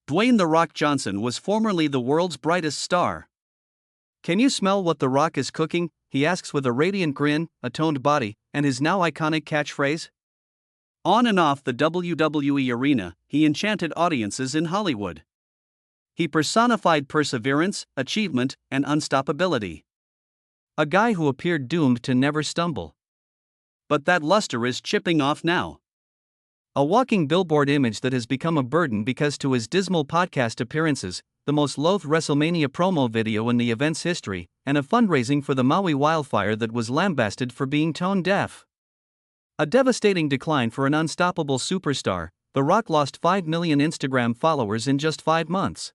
Dwayne "The Rock" Johnson was formerly the world's brightest star. "Can you smell what The Rock is cooking?" he asks with a radiant grin, a toned body, and his now iconic catchphrase. On and off the WWE arena, he enchanted audiences in Hollywood. He personified perseverance, achievement, and unstoppability. A guy who appeared doomed to never stumble. But that luster is chipping off now. A walking billboard image that has become a burden because to his dismal podcast appearances, the most loathed WrestleMania promo video in the event's history, and a fundraising for the Maui wildfire that was lambasted for being tone deaf. A devastating decline for an unstoppable superstar. The Rock lost 5 million Instagram followers in just 5 months.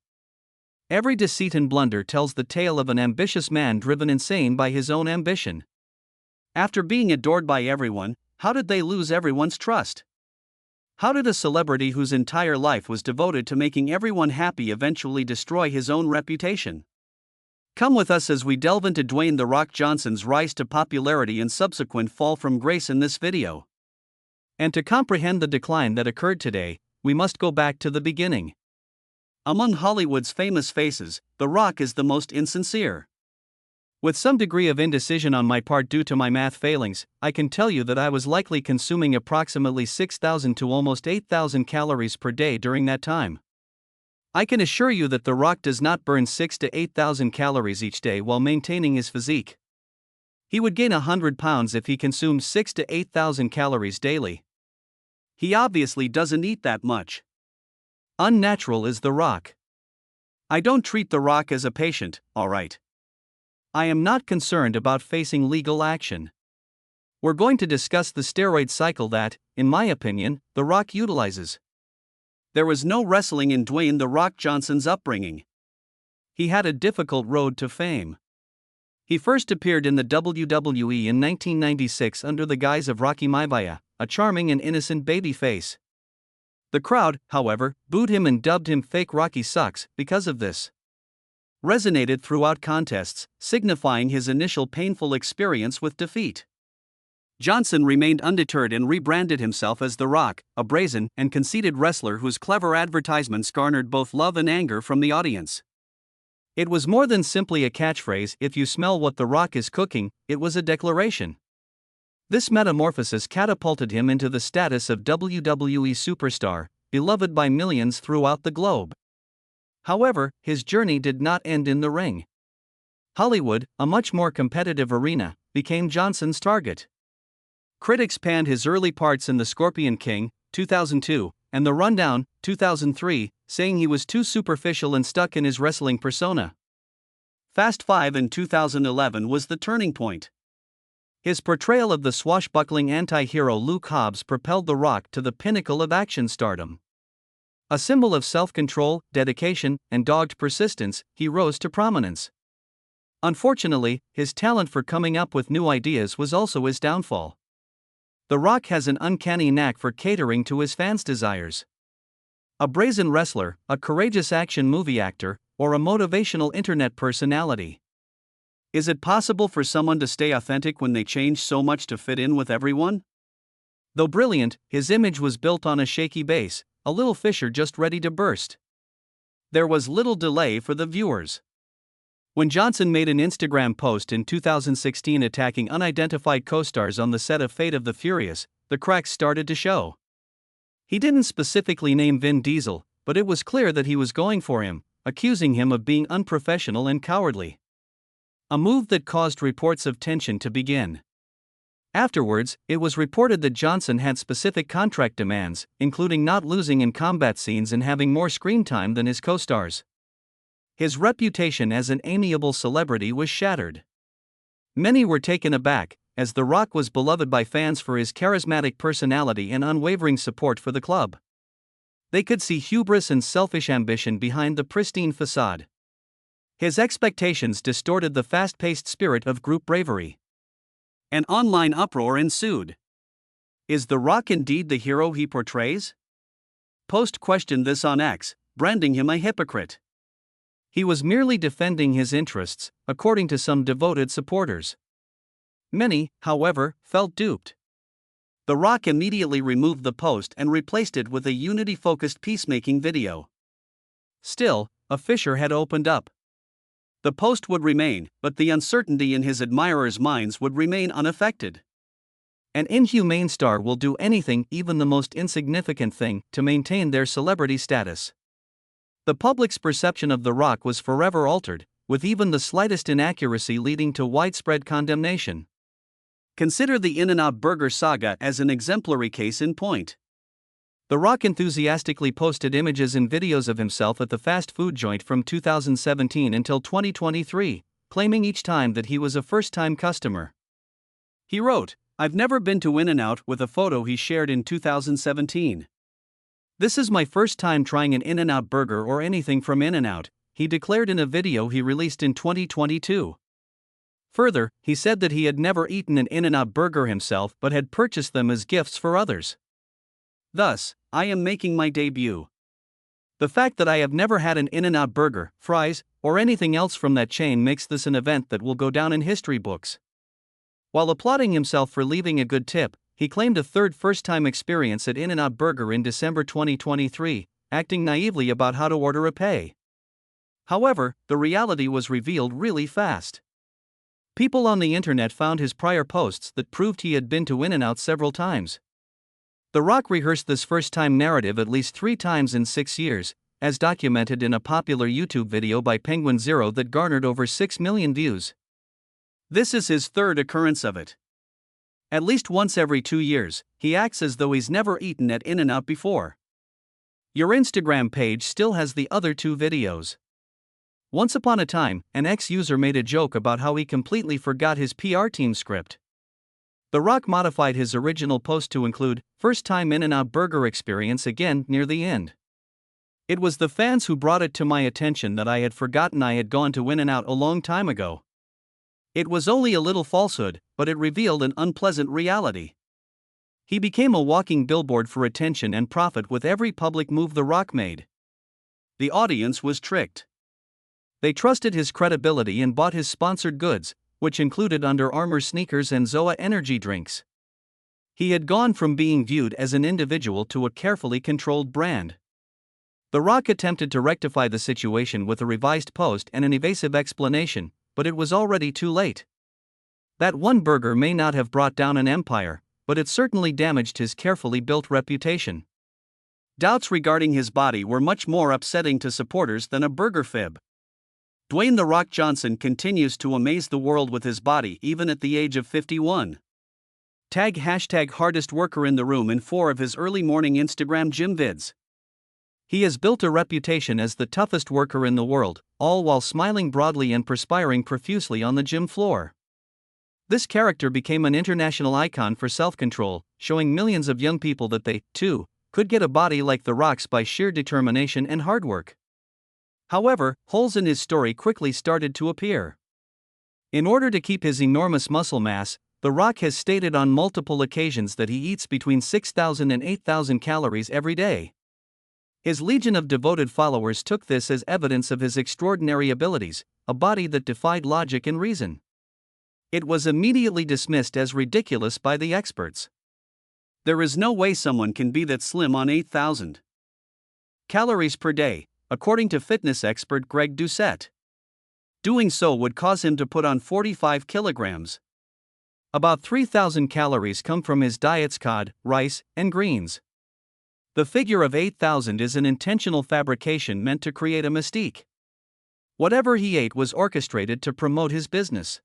Every deceit and blunder tells the tale of an ambitious man driven insane by his own ambition. After being adored by everyone, how did they lose everyone's trust? How did a celebrity whose entire life was devoted to making everyone happy eventually destroy his own reputation? Come with us as we delve into Dwayne "The Rock" Johnson's rise to popularity and subsequent fall from grace in this video. And to comprehend the decline that occurred today, we must go back to the beginning. Among Hollywood's famous faces, The Rock is the most insincere. With some degree of indecision on my part due to my math failings, I can tell you that I was likely consuming approximately 6,000 to almost 8,000 calories per day during that time. I can assure you that The Rock does not burn 6,000 to 8,000 calories each day while maintaining his physique. He would gain 100 pounds if he consumed 6,000 to 8,000 calories daily. He obviously doesn't eat that much. Unnatural is The Rock. I don't treat The Rock as a patient, alright. I am not concerned about facing legal action. We're going to discuss the steroid cycle that, in my opinion, The Rock utilizes. There was no wrestling in Dwayne "The Rock" Johnson's upbringing. He had a difficult road to fame. He first appeared in the WWE in 1996 under the guise of Rocky Maivia, a charming and innocent babyface. The crowd, however, booed him and dubbed him "Fake Rocky Sucks" because of this. Resonated throughout contests, signifying his initial painful experience with defeat. Johnson remained undeterred and rebranded himself as The Rock, a brazen and conceited wrestler whose clever advertisements garnered both love and anger from the audience. It was more than simply a catchphrase. If you smell what The Rock is cooking, it was a declaration. This metamorphosis catapulted him into the status of WWE superstar, beloved by millions throughout the globe. However, his journey did not end in the ring. Hollywood, a much more competitive arena, became Johnson's target. Critics panned his early parts in The Scorpion King, 2002, and The Rundown, 2003, saying he was too superficial and stuck in his wrestling persona. Fast 5 in 2011 was the turning point. His portrayal of the swashbuckling anti-hero Luke Hobbs propelled The Rock to the pinnacle of action stardom. A symbol of self-control, dedication, and dogged persistence, he rose to prominence. Unfortunately, his talent for coming up with new ideas was also his downfall. The Rock has an uncanny knack for catering to his fans' desires. A brazen wrestler, a courageous action movie actor, or a motivational internet personality. Is it possible for someone to stay authentic when they change so much to fit in with everyone? Though brilliant, his image was built on a shaky base, a little fissure just ready to burst. There was little delay for the viewers. When Johnson made an Instagram post in 2016 attacking unidentified co-stars on the set of Fate of the Furious, the cracks started to show. He didn't specifically name Vin Diesel, but it was clear that he was going for him, accusing him of being unprofessional and cowardly. A move that caused reports of tension to begin. Afterwards, it was reported that Johnson had specific contract demands, including not losing in combat scenes and having more screen time than his co-stars. His reputation as an amiable celebrity was shattered. Many were taken aback, as The Rock was beloved by fans for his charismatic personality and unwavering support for the club. They could see hubris and selfish ambition behind the pristine facade. His expectations distorted the fast-paced spirit of group bravery. An online uproar ensued. Is The Rock indeed the hero he portrays? Post questioned this on X, branding him a hypocrite. He was merely defending his interests, according to some devoted supporters. Many, however, felt duped. The Rock immediately removed the post and replaced it with a Unity-focused peacemaking video. Still, a fissure had opened up. The post would remain, but the uncertainty in his admirers' minds would remain unaffected. An inhumane star will do anything, even the most insignificant thing, to maintain their celebrity status. The public's perception of The Rock was forever altered, with even the slightest inaccuracy leading to widespread condemnation. Consider the In-N-Out Burger saga as an exemplary case in point. The Rock enthusiastically posted images and videos of himself at the fast food joint from 2017 until 2023, claiming each time that he was a first-time customer. He wrote, "I've never been to In-N-Out," with a photo he shared in 2017. "This is my first time trying an In-N-Out burger or anything from In-N-Out," he declared in a video he released in 2022. Further, he said that he had never eaten an In-N-Out burger himself but had purchased them as gifts for others. Thus, I am making my debut. The fact that I have never had an In-N-Out burger, fries, or anything else from that chain makes this an event that will go down in history books. While applauding himself for leaving a good tip, he claimed a third first-time experience at In-N-Out Burger in December 2023, acting naively about how to order a pay. However, the reality was revealed really fast. People on the internet found his prior posts that proved he had been to In-N-Out several times. The Rock rehearsed this first-time narrative at least 3 times in 6 years, as documented in a popular YouTube video by Penguin Zero that garnered over 6 million views. This is his third occurrence of it. At least once every 2 years, he acts as though he's never eaten at In-N-Out before. Your Instagram page still has the other 2 videos. Once upon a time, an ex-user made a joke about how he completely forgot his PR team script. The Rock modified his original post to include, "First-time In-N-Out burger experience" again near the end. "It was the fans who brought it to my attention that I had forgotten I had gone to In-N-Out a long time ago. It was only a little falsehood, but it revealed an unpleasant reality." He became a walking billboard for attention and profit with every public move The Rock made. The audience was tricked. They trusted his credibility and bought his sponsored goods, which included Under Armour sneakers and Zoa energy drinks. He had gone from being viewed as an individual to a carefully controlled brand. The Rock attempted to rectify the situation with a revised post and an evasive explanation, but it was already too late. That one burger may not have brought down an empire, but it certainly damaged his carefully built reputation. Doubts regarding his body were much more upsetting to supporters than a burger fib. Dwayne "The Rock" Johnson continues to amaze the world with his body even at the age of 51. Tag #hardest worker in the room in 4 of his early morning Instagram gym vids. He has built a reputation as the toughest worker in the world, all while smiling broadly and perspiring profusely on the gym floor. This character became an international icon for self-control, showing millions of young people that they, too, could get a body like The Rock's by sheer determination and hard work. However, holes in his story quickly started to appear. In order to keep his enormous muscle mass, The Rock has stated on multiple occasions that he eats between 6,000 and 8,000 calories every day. His legion of devoted followers took this as evidence of his extraordinary abilities, a body that defied logic and reason. It was immediately dismissed as ridiculous by the experts. There is no way someone can be that slim on 8,000 calories per day, according to fitness expert Greg Doucette. Doing so would cause him to put on 45 kilograms. About 3,000 calories come from his diet's cod, rice, and greens. The figure of 8,000 is an intentional fabrication meant to create a mystique. Whatever he ate was orchestrated to promote his business.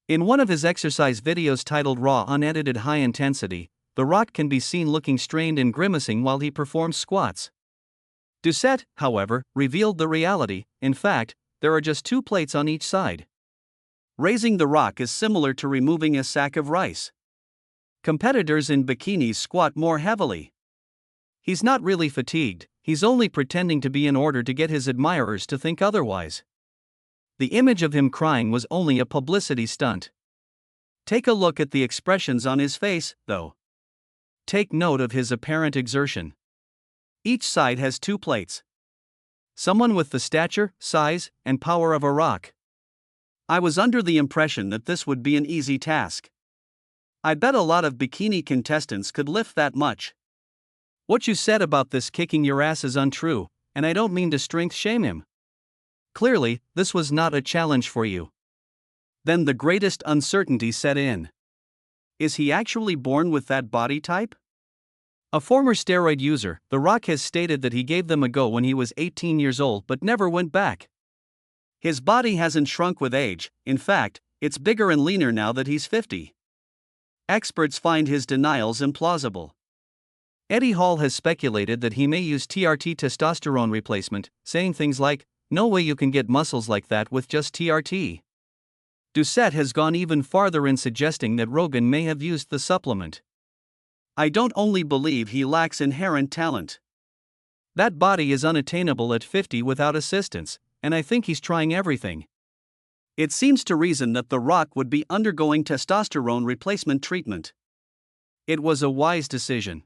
In one of his exercise videos titled Raw Unedited High Intensity, The Rock can be seen looking strained and grimacing while he performs squats. Doucette, however, revealed the reality. In fact, there are just 2 plates on each side. Raising The Rock is similar to removing a sack of rice. Competitors in bikinis squat more heavily. He's not really fatigued, he's only pretending to be in order to get his admirers to think otherwise. The image of him crying was only a publicity stunt. Take a look at the expressions on his face, though. Take note of his apparent exertion. Each side has 2 plates. Someone with the stature, size, and power of a rock. I was under the impression that this would be an easy task. I bet a lot of bikini contestants could lift that much. What you said about this kicking your ass is untrue. and I don't mean to strength shame him. Clearly, this was not a challenge for you. Then the greatest uncertainty set in. Is he actually born with that body type? A former steroid user, The Rock has stated that he gave them a go when he was 18 years old but never went back. His body hasn't shrunk with age, in fact, it's bigger and leaner now that he's 50. Experts find his denials implausible. Eddie Hall has speculated that he may use TRT testosterone replacement, saying things like, "No way you can get muscles like that with just TRT." Doucette has gone even farther in suggesting that Rogan may have used the supplement. I don't only believe he lacks inherent talent. That body is unattainable at 50 without assistance, and I think he's trying everything. It seems to reason that The Rock would be undergoing testosterone replacement treatment. It was a wise decision.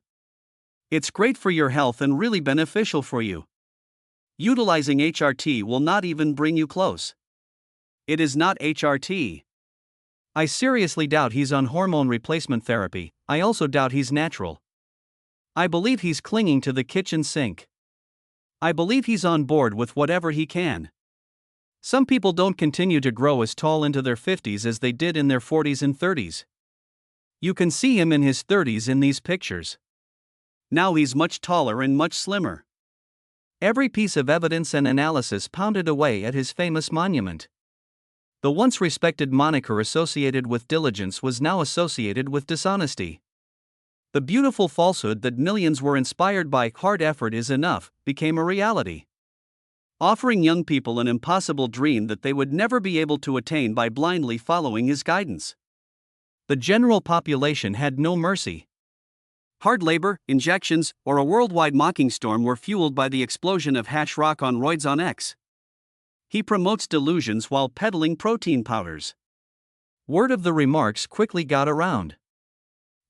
It's great for your health and really beneficial for you. Utilizing HRT will not even bring you close. It is not HRT. I seriously doubt he's on hormone replacement therapy. I also doubt he's natural. I believe he's clinging to the kitchen sink. I believe he's on board with whatever he can. Some people don't continue to grow as tall into their 50s as they did in their 40s and 30s. You can see him in his 30s in these pictures. Now he's much taller and much slimmer. Every piece of evidence and analysis pounded away at his famous monument. The once respected moniker associated with diligence was now associated with dishonesty. The beautiful falsehood that millions were inspired by hard effort is enough became a reality. Offering young people an impossible dream that they would never be able to attain by blindly following his guidance. The general population had no mercy. Hard labor, injections, or a worldwide mocking storm were fueled by the explosion of hash rock on roids on X. He promotes delusions while peddling protein powders. Word of the remarks quickly got around.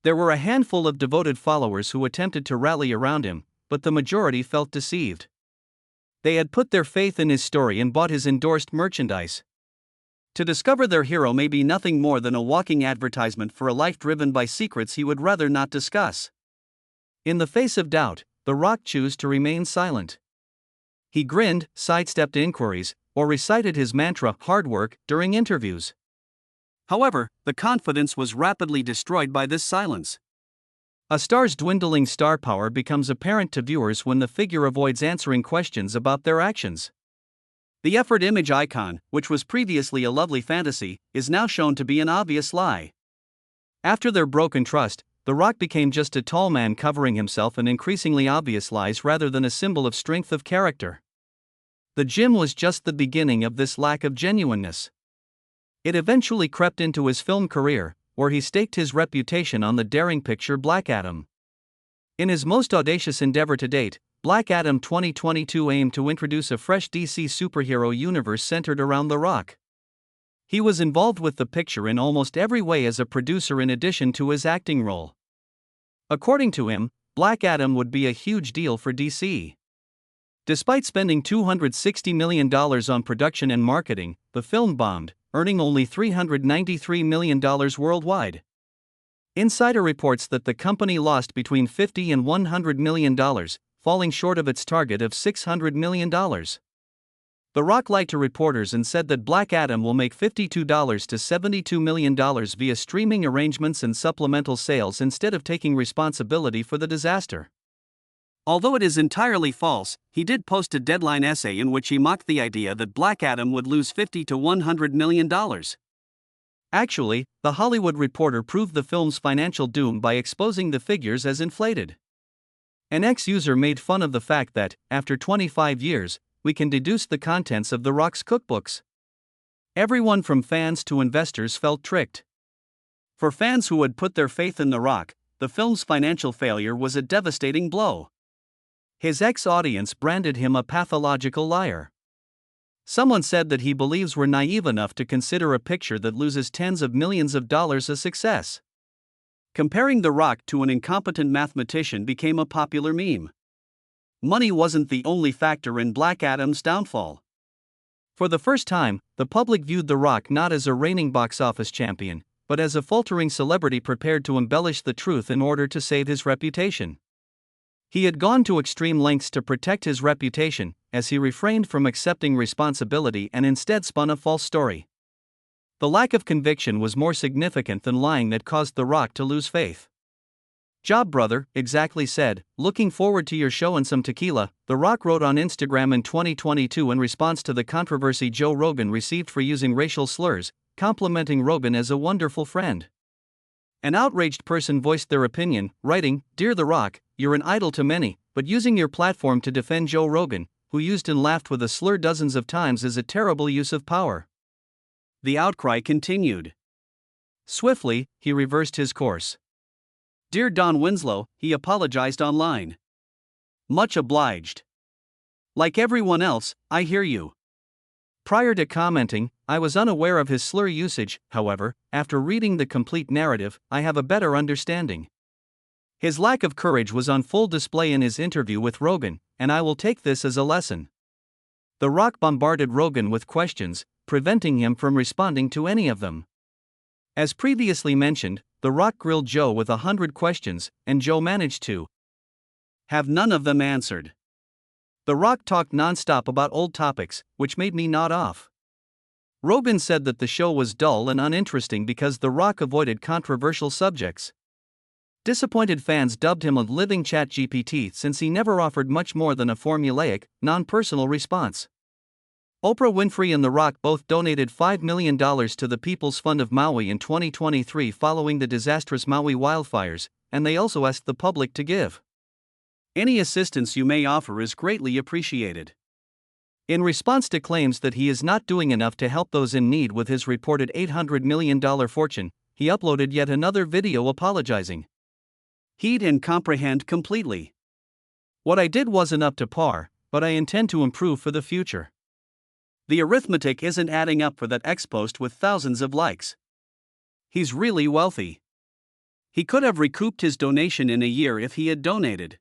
There were a handful of devoted followers who attempted to rally around him, but the majority felt deceived. They had put their faith in his story and bought his endorsed merchandise. To discover their hero may be nothing more than a walking advertisement for a life driven by secrets he would rather not discuss. In the face of doubt, The Rock chose to remain silent. He grinned, sidestepped inquiries, or recited his mantra, hard work, during interviews. However, the confidence was rapidly destroyed by this silence. A star's dwindling star power becomes apparent to viewers when the figure avoids answering questions about their actions. The effort image icon, which was previously a lovely fantasy, is now shown to be an obvious lie. After their broken trust, The Rock became just a tall man covering himself in increasingly obvious lies rather than a symbol of strength of character. The gym was just the beginning of this lack of genuineness. It eventually crept into his film career, where he staked his reputation on the daring picture Black Adam. In his most audacious endeavor to date, Black Adam 2022 aimed to introduce a fresh DC superhero universe centered around The Rock. He was involved with the picture in almost every way as a producer in addition to his acting role. According to him, Black Adam would be a huge deal for DC. Despite spending $260 million on production and marketing, the film bombed, earning only $393 million worldwide. Insider reports that the company lost between $50 and $100 million, falling short of its target of $600 million. The Rock lied to reporters and said that Black Adam will make $52 to $72 million via streaming arrangements and supplemental sales instead of taking responsibility for the disaster. Although it is entirely false, he did post a Deadline essay in which he mocked the idea that Black Adam would lose $50 to $100 million. Actually, The Hollywood Reporter proved the film's financial doom by exposing the figures as inflated. An ex-user made fun of the fact that, after 25 years, we can deduce the contents of The Rock's cookbooks. Everyone from fans to investors felt tricked. For fans who had put their faith in The Rock, the film's financial failure was a devastating blow. His ex-audience branded him a pathological liar. Someone said that he believes we're naive enough to consider a picture that loses tens of millions of dollars a success. Comparing The Rock to an incompetent mathematician became a popular meme. Money wasn't the only factor in Black Adam's downfall. For the first time, the public viewed The Rock not as a reigning box office champion, but as a faltering celebrity prepared to embellish the truth in order to save his reputation. He had gone to extreme lengths to protect his reputation, as he refrained from accepting responsibility and instead spun a false story. The lack of conviction was more significant than lying that caused The Rock to lose faith. "Job, brother," exactly said, "looking forward to your show and some tequila," The Rock wrote on Instagram in 2022 in response to the controversy Joe Rogan received for using racial slurs, complimenting Rogan as a wonderful friend. An outraged person voiced their opinion, writing, "Dear The Rock, you're an idol to many, but using your platform to defend Joe Rogan, who used and laughed with a slur dozens of times, is a terrible use of power." The outcry continued. Swiftly, he reversed his course. "Dear Don Winslow," he apologized online. "Much obliged. Like everyone else, I hear you." Prior to commenting, "I was unaware of his slur usage, however, after reading the complete narrative, I have a better understanding." His lack of courage was on full display in his interview with Rogan, and I will take this as a lesson. The Rock bombarded Rogan with questions, preventing him from responding to any of them. As previously mentioned, The Rock grilled Joe with 100 questions, and Joe managed to have none of them answered. The Rock talked nonstop about old topics, which made me nod off. Rogan said that the show was dull and uninteresting because The Rock avoided controversial subjects. Disappointed fans dubbed him a living ChatGPT since he never offered much more than a formulaic, non-personal response. Oprah Winfrey and The Rock both donated $5 million to the People's Fund of Maui in 2023 following the disastrous Maui wildfires, and they also asked the public to give. "Any assistance you may offer is greatly appreciated." In response to claims that he is not doing enough to help those in need with his reported $800 million fortune, he uploaded yet another video apologizing. "Heed and comprehend completely. What I did wasn't up to par, but I intend to improve for the future. The arithmetic isn't adding up for that ex-post with thousands of likes. He's really wealthy. He could have recouped his donation in a year if he had donated.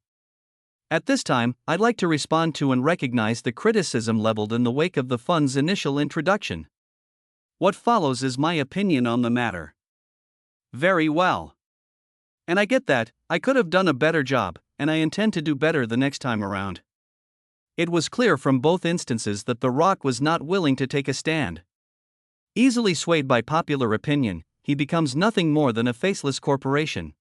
At this time, I'd like to respond to and recognize the criticism leveled in the wake of the fund's initial introduction. What follows is my opinion on the matter." Very well. And I get that, I could have done a better job, and I intend to do better the next time around. It was clear from both instances that The Rock was not willing to take a stand. Easily swayed by popular opinion, he becomes nothing more than a faceless corporation.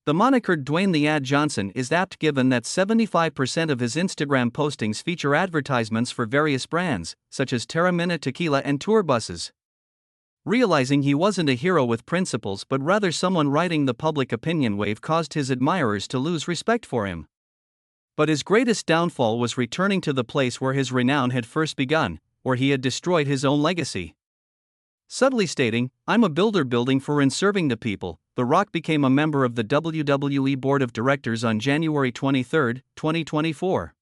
The monikered Dwayne "The Ad" Johnson is apt given that 75% of his Instagram postings feature advertisements for various brands, such as Terramina Tequila and tour buses. Realizing he wasn't a hero with principles but rather someone riding the public opinion wave caused his admirers to lose respect for him. But his greatest downfall was returning to the place where his renown had first begun, where he had destroyed his own legacy. Subtly stating, "I'm a builder building for and serving the people," The Rock became a member of the WWE Board of Directors on January 23, 2024.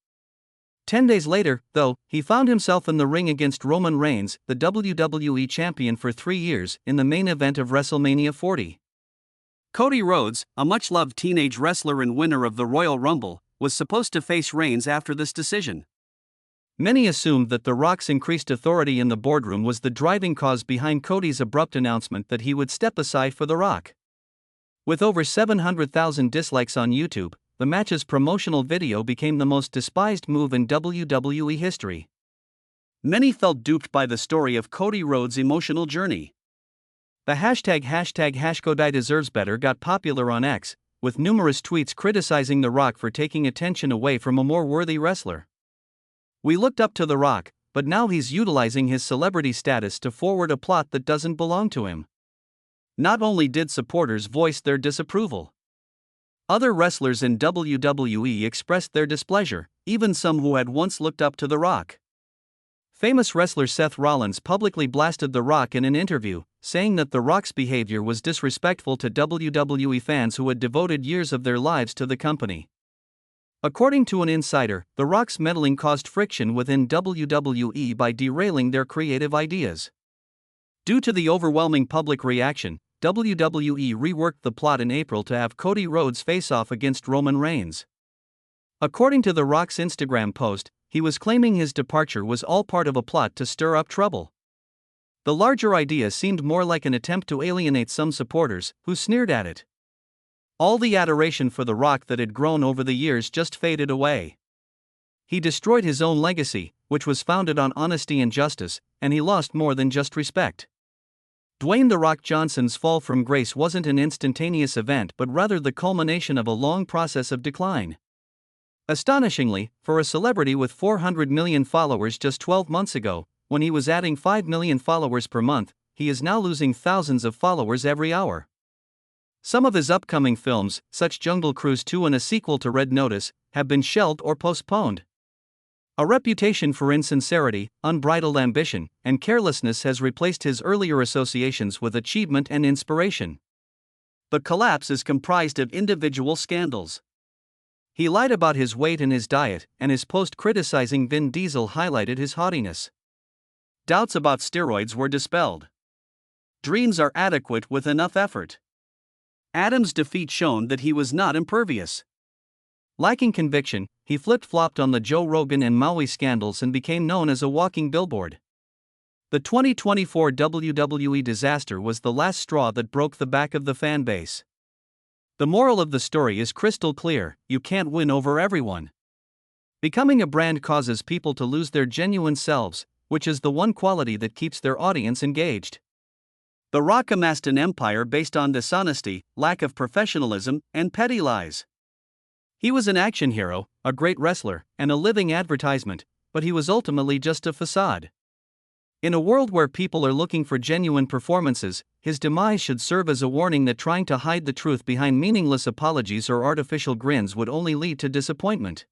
10 days later, though, he found himself in the ring against Roman Reigns, the WWE Champion for 3 years, in the main event of WrestleMania 40. Cody Rhodes, a much-loved teenage wrestler and winner of the Royal Rumble, was supposed to face Reigns after this decision. Many assumed that The Rock's increased authority in the boardroom was the driving cause behind Cody's abrupt announcement that he would step aside for The Rock. With over 700,000 dislikes on YouTube, the match's promotional video became the most despised move in WWE history. Many felt duped by the story of Cody Rhodes' emotional journey. The #Cody deserves better got popular on X, with numerous tweets criticizing The Rock for taking attention away from a more worthy wrestler. "We looked up to The Rock, but now he's utilizing his celebrity status to forward a plot that doesn't belong to him." Not only did supporters voice their disapproval, other wrestlers in WWE expressed their displeasure, even some who had once looked up to The Rock. Famous wrestler Seth Rollins publicly blasted The Rock in an interview, saying that The Rock's behavior was disrespectful to WWE fans who had devoted years of their lives to the company. According to an insider, The Rock's meddling caused friction within WWE by derailing their creative ideas. Due to the overwhelming public reaction, WWE reworked the plot in April to have Cody Rhodes face off against Roman Reigns. According to The Rock's Instagram post, he was claiming his departure was all part of a plot to stir up trouble. The larger idea seemed more like an attempt to alienate some supporters, who sneered at it. All the adoration for The Rock that had grown over the years just faded away. He destroyed his own legacy, which was founded on honesty and justice, and he lost more than just respect. Dwayne "The Rock" Johnson's fall from grace wasn't an instantaneous event but rather the culmination of a long process of decline. Astonishingly, for a celebrity with 400 million followers just 12 months ago, when he was adding 5 million followers per month, he is now losing thousands of followers every hour. Some of his upcoming films, such Jungle Cruise 2 and a sequel to Red Notice, have been shelved or postponed. A reputation for insincerity, unbridled ambition, and carelessness has replaced his earlier associations with achievement and inspiration. The collapse is comprised of individual scandals. He lied about his weight and his diet, and his post criticizing Vin Diesel highlighted his haughtiness. Doubts about steroids were dispelled. Dreams are adequate with enough effort. Adam's defeat showed that he was not impervious. Lacking conviction, he flip-flopped on the Joe Rogan and Maui scandals and became known as a walking billboard. The 2024 WWE disaster was the last straw that broke the back of the fan base. The moral of the story is crystal clear: you can't win over everyone. Becoming a brand causes people to lose their genuine selves, which is the one quality that keeps their audience engaged. The Rock amassed an empire based on dishonesty, lack of professionalism, and petty lies. He was an action hero, a great wrestler, and a living advertisement, but he was ultimately just a facade. In a world where people are looking for genuine performances, his demise should serve as a warning that trying to hide the truth behind meaningless apologies or artificial grins would only lead to disappointment.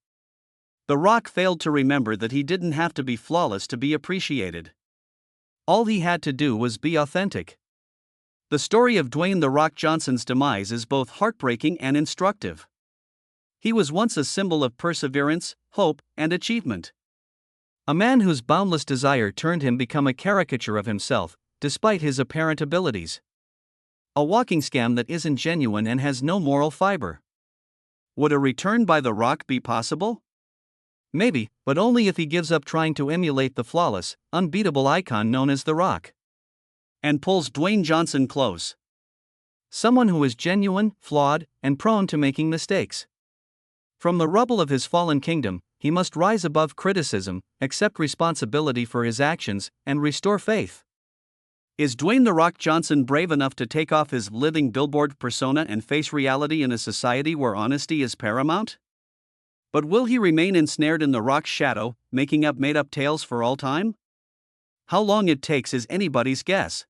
The Rock failed to remember that he didn't have to be flawless to be appreciated. All he had to do was be authentic. The story of Dwayne "The Rock" Johnson's demise is both heartbreaking and instructive. He was once a symbol of perseverance, hope, and achievement. A man whose boundless desire turned him become a caricature of himself, despite his apparent abilities. A walking scam that isn't genuine and has no moral fiber. Would a return by The Rock be possible? Maybe, but only if he gives up trying to emulate the flawless, unbeatable icon known as The Rock. And pulls Dwayne Johnson close. Someone who is genuine, flawed, and prone to making mistakes. From the rubble of his fallen kingdom, he must rise above criticism, accept responsibility for his actions, and restore faith. Is Dwayne "The Rock" Johnson brave enough to take off his living billboard persona and face reality in a society where honesty is paramount? But will he remain ensnared in The Rock's shadow, making up made-up tales for all time? How long it takes is anybody's guess.